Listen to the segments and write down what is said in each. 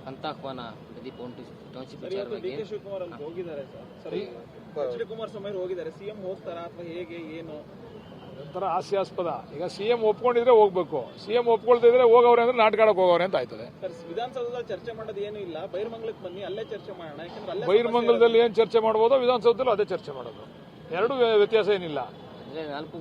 ಅಂತ ಆಹ್ವಾನ Pradeep township D K Shivakumar ಅಲ್ಲಿ ಹೋಗಿದ್ದಾರೆ ಸರ್. ಎಚ್ ಡಿ ಕುಮಾರಸ್ವಾಮಿ ಅವರು ಹೋಗಿದ್ದಾರೆ. ಸಿಎಂ ಹೋಗ್ತಾರಾ ಅಥವಾ ಹೇಗೆ ಏನು ಒಂಥರ ಹಾಸ್ಯಾಸ್ಪದ. ಈಗ ಸಿಎಂ ಒಪ್ಕೊಂಡಿದ್ರೆ ಹೋಗ್ಬೇಕು, ಸಿಎಂ ಒಪ್ಕೊಳ್ತಿದ್ರೆ ಹೋಗವ್ರೆ ಅಂದ್ರೆ ನಾಟಕಾಡಕ್ಕೆ ಹೋಗವ್ರೆ ಅಂತ ಆಯ್ತದೆ. ಸರ್, ವಿಧಾನಸೌಧದಲ್ಲಿ ಚರ್ಚೆ ಮಾಡೋದು ಏನು ಇಲ್ಲ, ಬೈರ್ಮಂಗ್ಲಕ್ಕೆ ಬನ್ನಿ, ಅಲ್ಲೇ ಚರ್ಚೆ ಮಾಡೋಣ. ಯಾಕಂದ್ರೆ ಅಲ್ಲೇ ಬೈರ್ಮಂಗಲದಲ್ಲಿ ಏನ್ ಚರ್ಚೆ ಮಾಡ್ಬೋದೋ ವಿಧಾನಸೌಧದಲ್ಲೂ ಅದೇ ಚರ್ಚೆ ಮಾಡೋದು. ಎರಡು ವ್ಯತ್ಯಾಸ ಏನಿಲ್ಲ.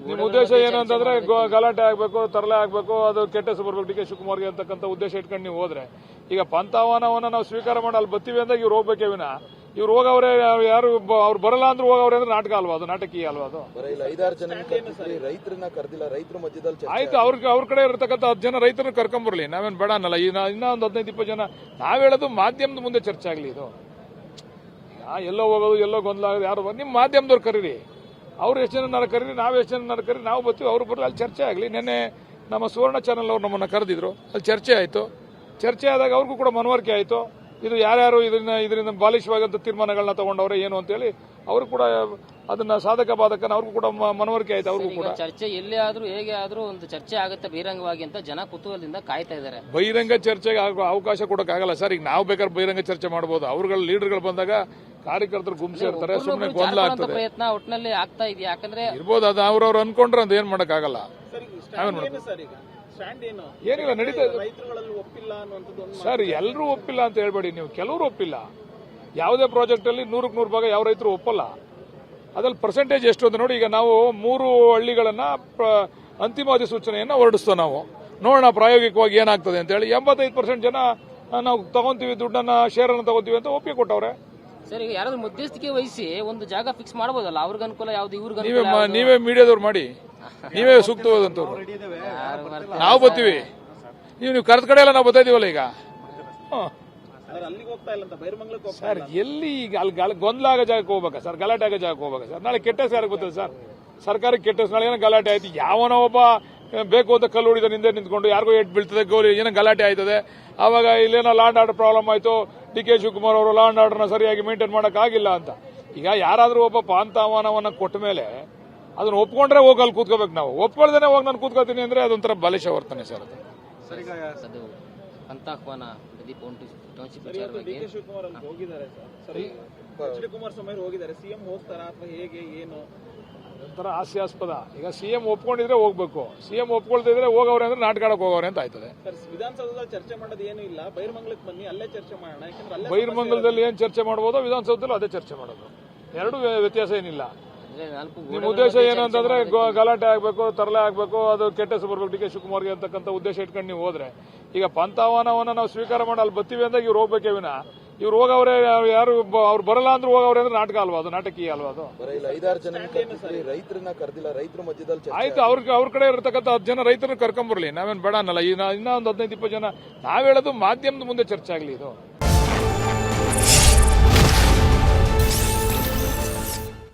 ನಿಮ್ಮ ಉದ್ದೇಶ ಏನು ಅಂತಂದ್ರೆ ಗಲಾಟೆ ಆಗ್ಬೇಕು, ತರಲೆ ಆಗ್ಬೇಕು, ಅದು ಕೆಟ್ಟ ಹೆಸರು ಬರ್ಬೇಕು ಡಿ ಕೆ ಶಿವಕುಮಾರ್ಗೆ ಅಂತಕ್ಕಂಥ ಉದ್ದೇಶ ಇಟ್ಕೊಂಡು ನೀವು ಹೋದ್ರೆ, ಈಗ ಪಂಥಾಹ್ವಾನವನ್ನ ನಾವು ಸ್ವೀಕಾರ ಮಾಡಿ ಅಲ್ಲಿ ಬರ್ತೀವಿ ಅಂದಾಗ ಇವ್ರು ಹೋಗ್ಬೇಕೇ ವಿನ ಇವ್ರು ಹೋಗವ್ರೆ ಯಾರು ಅವ್ರು ಬರಲ್ಲ ಅಂದ್ರೆ ಹೋಗವ್ರೆ ಅಂದ್ರೆ ನಾಟಕ ಅಲ್ವಾ ಅದು, ನಾಟಕೀಯ ಅಲ್ವಾ ಅದು. 5-6 ಜನ ರೈತರನ್ನ ಕರೆದಿಲ್ಲ, ರೈತರ ಮಧ್ಯದಲ್ಲಿ ಆಯ್ತು, ಅವ್ರ ಕಡೆ ಇರತಕ್ಕಂಥ 10 ಜನ ರೈತರನ್ನ ಕರ್ಕೊಂಬರ್ಲಿ, ನಾವೇನ್ ಬೇಡ ಅನ್ನಲ್ಲ. ಇನ್ನ ಒಂದು 15-20 ಜನ ನಾವ್ ಹೇಳೋದು ಮಾಧ್ಯಮದ ಮುಂದೆ ಚರ್ಚೆ ಆಗ್ಲಿ. ಇದು ಎಲ್ಲೋ ಹೋಗೋದು ಎಲ್ಲೋ ಗೊಂದಲ ಆಗೋದು, ಯಾರು ನಿಮ್ಮ ಮಾಧ್ಯಮದವ್ರು ಕರೀರಿ, ಅವ್ರು ಎಷ್ಟು ಜನ ಕರೀರಿ, ನಾವು ಎಷ್ಟು ಜನ ಕರೀರಿ, ನಾವು ಬರ್ತೀವಿ, ಅವ್ರು ಬರಲಿ, ಅಲ್ಲಿ ಚರ್ಚೆ ಆಗಲಿ. ನಿನ್ನೆ ನಮ್ಮ ಸುವರ್ಣ ಚಾನಲ್ ಅವ್ರು ನಮ್ಮನ್ನ ಕರೆದಿದ್ರು, ಅಲ್ಲಿ ಚರ್ಚೆ ಆಯಿತು. ಚರ್ಚೆ ಆದಾಗ ಅವ್ರಿಗೂ ಕೂಡ ಮನವರಿಕೆ ಆಯಿತು. ಇದು ಯಾರ್ಯಾರು ಇದರಿಂದ ಬಾಲಿಶವಾದಂಥ ತೀರ್ಮಾನಗಳನ್ನ ತಗೊಂಡವ್ರೆ ಏನು ಅಂತೇಳಿ ಅವರು ಕೂಡ ಅದನ್ನ ಸಾಧಕ ಬಾಧಕನ ಅವ್ರಿಗೂ ಕೂಡ ಮನವರಿಕೆ ಆಯ್ತು. ಅವ್ರಿಗೂ ಕೂಡ ಚರ್ಚೆ ಎಲ್ಲೇ ಆದ್ರೂ ಹೇಗೆ ಆದ್ರೂ ಒಂದು ಚರ್ಚೆ ಆಗುತ್ತೆ ಬಹಿರಂಗವಾಗಿ ಅಂತ ಜನ ಕುತೂಹಲದಿಂದ ಕಾಯ್ತಾ ಇದ್ದಾರೆ. ಬಹಿರಂಗ ಚರ್ಚೆಗೆ ಅವಕಾಶ ಕೊಡೋಕ್ಕಾಗಲ್ಲ ಸರ್. ಈಗ ನಾವು ಬೇಕಾದ್ರೆ ಬಹಿರಂಗ ಚರ್ಚೆ ಮಾಡಬಹುದು, ಅವ್ರಗಳ ಲೀಡರ್ಗಳು ಬಂದಾಗ ಕಾರ್ಯಕರ್ತರು ಗುಂಪಿಸಿರ್ತಾರೆ, ಸುಮ್ಮನೆ ಗೊಂದಲ ಆಗ್ತದೆ. ಪ್ರಯತ್ನ ಒಟ್ಟಿನಲ್ಲಿ ಆಗ್ತಾ ಇದೆಯಾ? ಯಾಕಂದ್ರೆ ಇರ್ಬೋದು, ಅದು ಅವ್ರವ್ರು ಅನ್ಕೊಂಡ್ರೆ ಅದು ಏನ್ ಮಾಡಕ್ಕಾಗಲ್ಲ. ಏನಿಲ್ಲ, ನಡೀತಾ ಇದೆ ಸರ್. ಎಲ್ಲರೂ ಒಪ್ಪಿಲ್ಲ ಅಂತ ಹೇಳ್ಬೇಡಿ ನೀವು, ಕೆಲವರು ಒಪ್ಪಿಲ್ಲ. ಯಾವುದೇ ಪ್ರಾಜೆಕ್ಟ್ ಅಲ್ಲಿ 100ಕ್ಕೆ 100 ಭಾಗ ಯಾವ ರೈತರು ಒಪ್ಪಲ್ಲ. ಅದ್ರಲ್ಲಿ ಪರ್ಸೆಂಟೇಜ್ ಎಷ್ಟು ಅಂತ ನೋಡಿ. ಈಗ ನಾವು 3 ಹಳ್ಳಿಗಳನ್ನ ಅಂತಿಮ ಅಧಿಸೂಚನೆಯನ್ನ ಹೊರಡಿಸ್ತೋ, ನಾವು ನೋಡೋಣ ಪ್ರಾಯೋಗಿಕವಾಗಿ ಏನಾಗ್ತದೆ ಅಂತ ಹೇಳಿ. 85% ಜನ ನಾವು ತಗೊಂತೀವಿ, ದುಡ್ಡನ್ನ ಶೇರ್ ಅನ್ನು ತಗೋತೀವಿ ಅಂತ ಒಪ್ಪಿಗೆ ಕೊಟ್ಟವ್ರೆ. ಸರ್, ಈಗ ಯಾರಾದ್ರೂ ಮಧ್ಯಸ್ಥಿಕೆ ವಹಿಸಿ ಒಂದು ಜಾಗ ಫಿಕ್ಸ್ ಮಾಡಬಹುದಲ್ಲ, ಅವ್ರಿಗೆ ಅನುಕೂಲ ಯಾವ್ದು, ಇವ್ರಿಗೆ ನೀವೇ ಮೀಡಿಯಾದವ್ರು ಮಾಡಿ, ನೀವೇ ಸೂಕ್ತವಾದಂತವ್ರು. ನಾವು ಬರ್ತೀವಿ, ನೀವು ಕರೆದ ಕಡೆ ಎಲ್ಲ ನಾವು ಬರ್ತಾ ಇದೀವಲ್ಲ ಈಗ. ಸರ್, ಎಲ್ಲಿ ಈಗ ಅಲ್ಲಿ ಗೊಂದಲ ಆಗೋ ಜಾಗಕ್ಕೆ ಹೋಗ್ಬೇಕಾ ಸರ್, ಗಲಾಟೆ ಆಗೋ ಜಾಗಕ್ಕೆ ಹೋಗ್ಬೇಕಾ ಸರ್? ನಾಳೆ ಕೆಟ್ಟ ಹೆಸರು ಯಾರಿಗೆ ಗೊತ್ತಿದೆ ಸರ್? ಸರ್ಕಾರಕ್ಕೆ ಕೆಟ್ಟ ಹೆಸರು. ನಾಳೆ ಏನೋ ಗಲಾಟೆ ಆಯ್ತು, ಯಾವನೋ ಒಬ್ಬ ಬೇಕು ಅಂತ ಕಲ್ಲು ಹೊಡಿದ ಹಿಂದೆ ನಿಂತ್ಕೊಂಡು ಯಾರಿಗೋ ಏಟ್ ಬೀಳ್ತದೆ, ಗೋಲಿ ಏನೋ ಗಲಾಟೆ ಆಯ್ತದೆ, ಆವಾಗ ಇಲ್ಲೇನೋ ಲಾ ಅಂಡ್ ಆರ್ಡರ್ ಪ್ರಾಬ್ಲಮ್ ಆಯ್ತು, ಡಿ ಕೆ ಶಿವಕುಮಾರ್ ಅವರು ಲಾ ಅಂಡ್ ಆರ್ಡರ್ನ ಸರಿಯಾಗಿ ಮೇಂಟೈನ್ ಮಾಡಕ್ ಆಗಿಲ್ಲ ಅಂತ. ಈಗ ಯಾರಾದ್ರೂ ಒಬ್ಬ ಪಾಂತಾಹ್ವಾನವನ್ನ ಕೊಟ್ಟ ಮೇಲೆ ಅದನ್ನ ಒಪ್ಕೊಂಡ್ರೆ ಹೋಗಿ ಅಲ್ಲಿ ಕೂತ್ಕೋಬೇಕು. ನಾವು ಒಪ್ಕೊಳ್ದೇನೆ ಹೋಗಿ ನಾನು ಕೂತ್ಕೋತೀನಿ ಅಂದ್ರೆ ಅದೊಂಥರ ಬಾಲಿಶ ವರ್ತನೆ ಸರ್. ಅದು ಅಂತ ಆಹ್ವಾನ Pradeep township D K Shivakumar ಅಲ್ಲಿ ಹೋಗಿದ್ದಾರೆ ಸರ್. ಎಚ್ ಡಿ ಕುಮಾರಸ್ವಾಮಿ ಅವರು ಹೋಗಿದ್ದಾರೆ. ಸಿಎಂ ಹೋಗ್ತಾರಾ ಅಥವಾ ಹೇಗೆ ಏನು ಒಂಥರ ಹಾಸ್ಯಾಸ್ಪದ. ಈಗ ಸಿಎಂ ಒಪ್ಕೊಂಡಿದ್ರೆ ಹೋಗ್ಬೇಕು, ಸಿಎಂ ಒಪ್ಕೊಳ್ತಿದ್ರೆ ಹೋಗವ್ರೆ ಅಂದ್ರೆ ನಾಟಕಾಡಕ್ಕೆ ಹೋಗವ್ರೆ ಅಂತ ಆಯ್ತದೆ. ಸರ್, ವಿಧಾನಸೌಧದಲ್ಲಿ ಚರ್ಚೆ ಮಾಡೋದು ಏನು ಇಲ್ಲ, ಬೈರ್ಮಂಗ್ಲಕ್ಕೆ ಬನ್ನಿ, ಅಲ್ಲೇ ಚರ್ಚೆ ಮಾಡೋಣ. ಯಾಕಂದ್ರೆ ಅಲ್ಲೇ ಬೈರ್ಮಂಗಲದಲ್ಲಿ ಏನ್ ಚರ್ಚೆ ಮಾಡಬಹುದೋ ವಿಧಾನಸೌಧದಲ್ಲೂ ಅದೇ ಚರ್ಚೆ ಮಾಡೋದು. ಎರಡು ವ್ಯತ್ಯಾಸ ಏನಿಲ್ಲ. ನಿಮ್ಮ ಉದ್ದೇಶ ಏನು ಅಂತಂದ್ರೆ ಗಲಾಟೆ ಆಗ್ಬೇಕು, ತರಲೆ ಆಗ್ಬೇಕು, ಅದು ಕೆಟ್ಟ ಹೆಸರು ಬರ್ಬೇಕು ಡಿ ಕೆ ಶಿವಕುಮಾರ್ಗೆ ಅಂತಕ್ಕಂಥ ಉದ್ದೇಶ ಇಟ್ಕೊಂಡು ನೀವು ಹೋದ್ರೆ, ಈಗ ಪಂಥಾಹ್ವಾನವನ್ನ ನಾವು ಸ್ವೀಕಾರ ಮಾಡಿ ಅಲ್ಲಿ ಬರ್ತೀವಿ ಅಂದಾಗ ಇವ್ರು ಹೋಗ್ಬೇಕೇ ವಿನ ಇವ್ರು ಹೋಗವ್ರೆ ಯಾರು ಅವ್ರು ಬರಲ್ಲ ಅಂದ್ರೆ ಹೋಗವ್ರೆ ಅಂದ್ರೆ ನಾಟಕ ಅಲ್ವಾ ಅದು, ನಾಟಕೀಯ ಅಲ್ವಾ ಅದು. 5-6 ಜನ ರೈತರನ್ನ ಕರೆದಿಲ್ಲ, ರೈತರ ಮಧ್ಯದಲ್ಲಿ ಆಯ್ತು, ಅವ್ರ ಕಡೆ ಇರತಕ್ಕಂಥ 10 ಜನ ರೈತರನ್ನ ಕರ್ಕೊಂಬರ್ಲಿ, ನಾವೇನ್ ಬೇಡ ಅನ್ನಲ್ಲ. ಇನ್ನ ಒಂದು 15-20 ಜನ ನಾವ್ ಹೇಳೋದು ಮಾಧ್ಯಮದ ಮುಂದೆ ಚರ್ಚೆ ಆಗ್ಲಿ. ಇದು